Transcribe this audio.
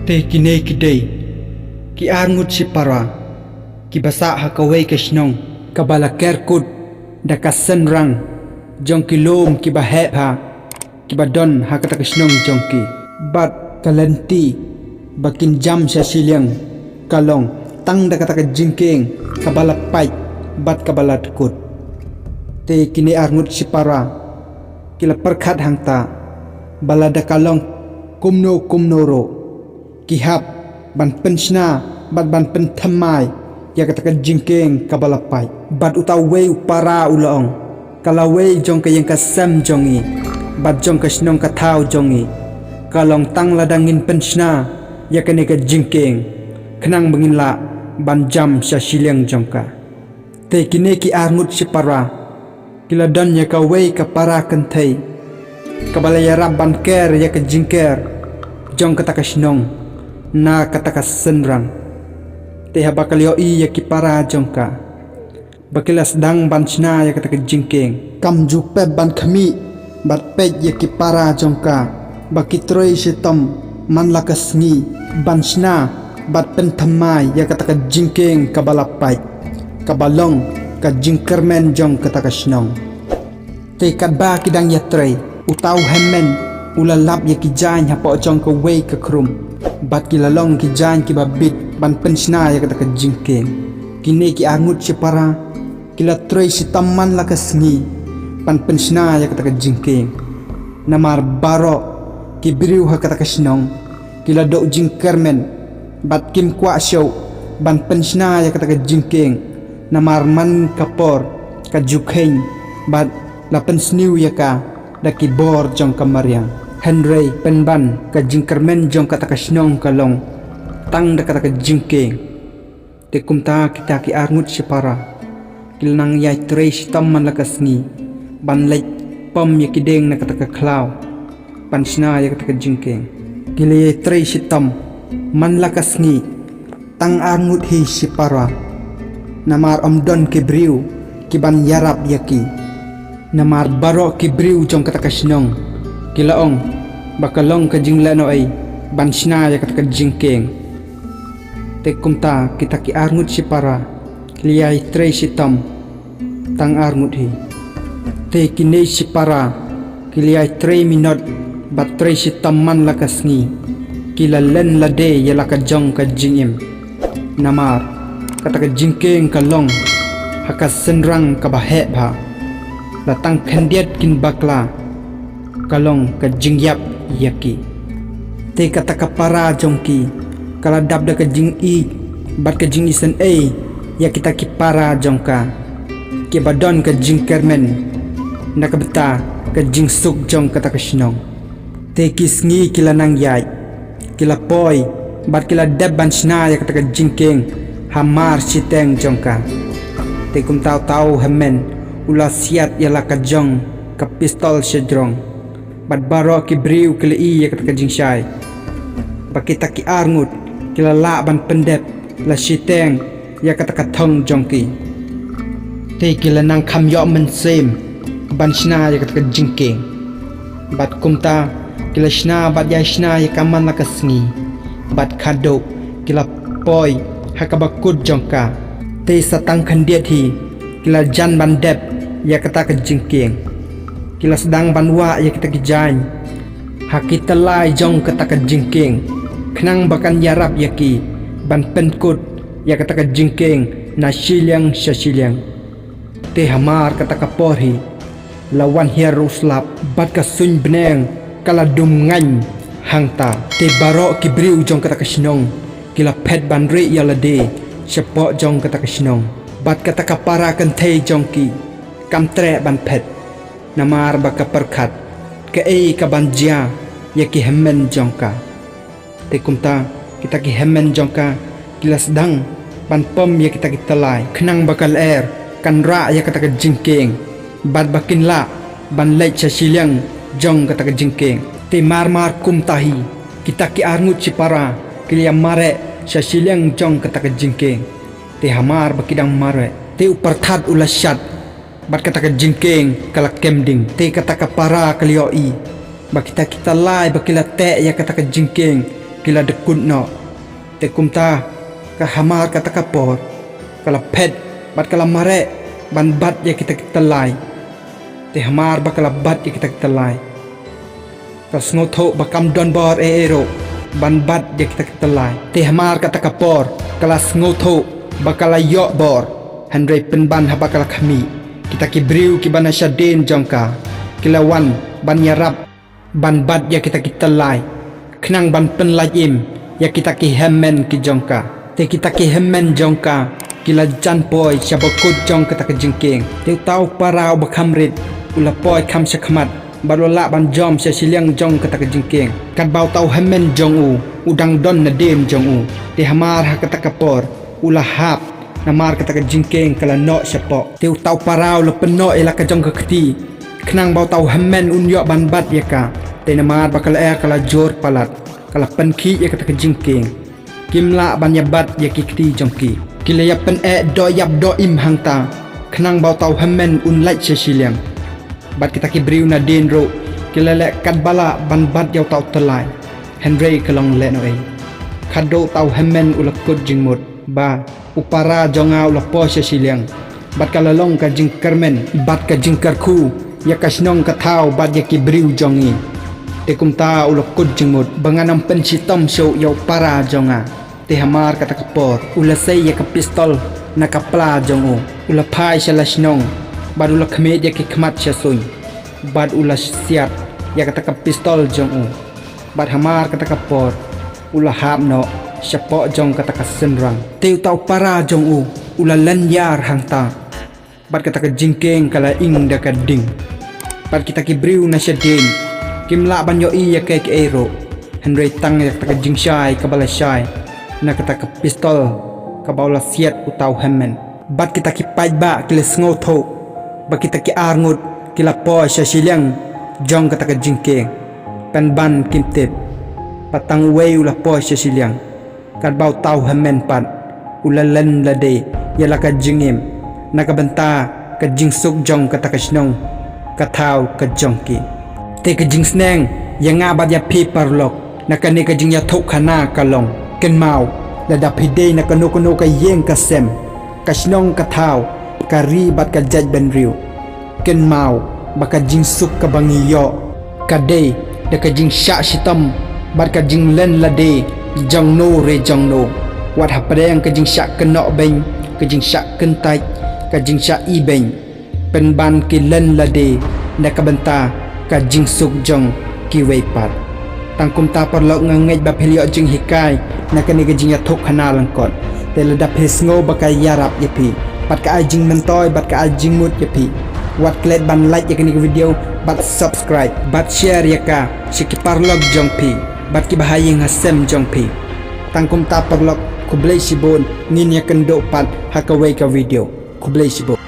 Te kine kidei ki arngut si para ki basa hakaway kasnong kabala kerkut da kasenrang jong ki lom ki bahep ha ki badon hakata kasnong jong ki bat kalenti bakin jam sa silyang kalong tang da kata jingking kabala pai bat kabala tukut te kine arngut si para kila perkhat hangta balada kalong kumno ro kihap ban pensna bat ban pentamai ya katakan jingkeng kabalapai bat utawe upara ulaong kalawe jong kayang kasam jongi bat jong kasnong katau jongi kalong tang ladangin pensna ya kaneka jingkeng kenang benginla ban jam sya silyang jongka te kine ki arngut si para kila don ya kawe ka para kentai kabalaya rabban ker ya ka jingker jong kata kasnong na kata kasenrang te habakaliyo iya ki para jongka bakilas dang bansna ya kata jingkeng kam jupe ban khami bat pej ya ki para jongka bakitroy sitam man lakasngi bansna bat pentamai ya kata jingkeng kabalapai kabalong ka jingkermen jong kata kasnong te kadba kidang yatray utaw hemmen ulalap ya ki jan hapo jong ka way ka krum bat kilalong ki jan ki babit ban pensna ya kata jingkeng kini ki angut si para kila troy si taman lakasngi ban pensna ya kata jingkeng namar baro ki biriu ha kata kasnong kila do jingkermen bat kim kwa show ban pensna ya kata jingkeng namar man kapor ka jukheng bat la pensniu ya ka daki bor jong kamaryang Henry penban ka jingkermen jong kata kasnong kalong tang da kata jingkeng te kumta kita ki arngut si para kilnang yai tre sitam man lakasngi ban lek pom ya kideng na kata klaw pansna ya kata jingkeng kile yai tre sitam man lakasngi tang arngut hi si para namar omdon ki briu ki ban yarap yaki namar baro ki briu jong kata kasnong kilaong bakalong ka jinglano ay bansna ya kata jingkeng te kumta kita ki arngut si para kliyay tre sitam tang arngut hi te kine si para kliyay tre minot bat tre sitam man lakasngi kilalen lade ya laka jong ka jingim namar kata jingkeng kalong hakas senrang ka bahep ha latang khandiat kin bakla kalong ka jingyap yaki te kata ka para jongki kala dab da ka jing i bat ka jing isen a ya kita ki para jongka ki badon ka jing kermen na ka beta ka jing suk jong kata ka sinong te kisngi kila nang yai kila poi bat kila dab bansna ya kata ka jingkeng hamar siteng jongka te kum tau hemen ula siat ya la ka jong ka pistol sedrong bat baro ki briu kila iya kata kajing syai bakita ki arngut kila la ban pendep la siteng ya kata katong jongki te kila nang kam yo men sem ban shna ya kata jingkeng bat kumta kila shna bat ya shna ya kaman la kasngi bat kado kila poi hakabakut jongka te satang khandiat hi kila jan ban dep ya kata jingkeng kila sedang banwa ya kita kijan hakita lai jong kata jingkeng kenang bakan yarap yaki ban penkut ya kata jingkeng na silyang syasilyang te hamar kata kapori lawan hiaruslap bat kasun beneng kala dum ngan hangta te baro kibriu jong kata sinong kila pet banri ya lade sepok jong kata sinong bat kata kapara kan te jongki kamtre ban pet namar baka perkat ke ka banjia ya ki hemen jongka te kumta kita ki hemen jongka kila sedang ban pom ya kita telai kenang bakal air kan ra ya kata jingkeng bad bakin la ban lek sa silyang jong kata jingkeng te mar kumtahi kita ki arngut si para kilia mare sa silyang jong kata jingkeng te hamar bakidang mare te uparthat ulasyat bat kata jingkeng kala kemding te kata para kalioi bakita kita lai bakila te ya kata jingkeng kila dekut no te kumta ka hamar kata kapor kala pet bat kala mare ban bat ya kita telai te hamar bakala bat ya kita telai ka snotho bakam don bor ero ban bat ya kita telai te hamar kata kapor kala snotho bakala yo bor handre penban habakala kami kita kibriu kibana syadin jongka kilawan ban yarab ban bat ya kita telai kenang ban penlai im ya kita ki hemmen ki jongka te kita ki hemmen jongka kila jan poi syabakut jong kata kejengking te tau parau bakamrit ula poi kam syakmat balola ban jom syasiliang jong kata kejengking kat bau tau hemmen jong u udang don nadim jong u te hamar ha kata kapor ula hap namar kata kejengking kala no syapok te tau parau le peno ela ka jong kekti kenang bau tau hemmen unyo ban bat ya ka te namar bakal kala jor palat kala penki ya kata kejengking kimla ban yabat ya kikti jongki kila ya pen do yap do im hangta kenang bau tau hemmen un lait syasiliang bat kita kibriu na den ro kila le kat bala ban bat yau tau telai henry kelong le no ei kado tau hemmen ulakut jingmut ba upara jonga ulapo syasiliang bat kala long ka jing kermen bat ka jing karku ya kasnong ka thau bat ya kibriu jongi te kumta ulakut jingmut banganam pensitom show yau para jonga te hamar kata kapor ula sei ya ka pistol na kapla jongo ula phai shalasnong bad ula khmet ya ki khmat syasuny bad ula siat ya kata ka pistol jongo bad hamar kata kapor ula hapno syapok jong kata ka senrang te tau para jongo ula lanyar hangta bad kata ka jingkeng kala ing da ka ding bad kita kibriu na syadin kimla banyo i ya ke ero henry tang ya kata ka jingshai kabala shai na kata ka pistol ka baula siat utau hemmen bat kita ki pajba kila snotho ba kita ki arngut kila po syasiliang jong kata ka jingkeng pen ban kimtep patang wei ula po syasiliang kad bau tau hemmen pat ula len lade yala ka jingim na ka benta ka jingsuk jong kata ka snong ka thau ka jongki te ka jingsneng yang abat ya pi parlok na ka ne ka jing ya thok khana kalong ken mau la da pide na kanu ka yeng ka sem kasnong ka thau ka ri bat ka jaj ben riu ken mau baka jing suk ka bangiyo ka de da ka jing sha shitam bat ka jing len la de jong no re jong no wat ha padeng ka jing sha keno ben ka jing sha ken tai ka jing sha i ben pen ban ki len la de na ka benta ka jing suk jong ki wei pat tangkum ta parlok ngangej ba philio jing hikai na kani ga jing ya thok khana langkot te la da phesngo ba ka yarap yapi pat ka ajing mentoy bat ka ajing mut yapi wat klet ban like ya kani video bat subscribe bat share ya ka siki parlok jong pi bat ki bahayeng hasem jong pi tangkum ta parlok kublai sibon ngin ya kendo pat hakawai ka video kublai sibon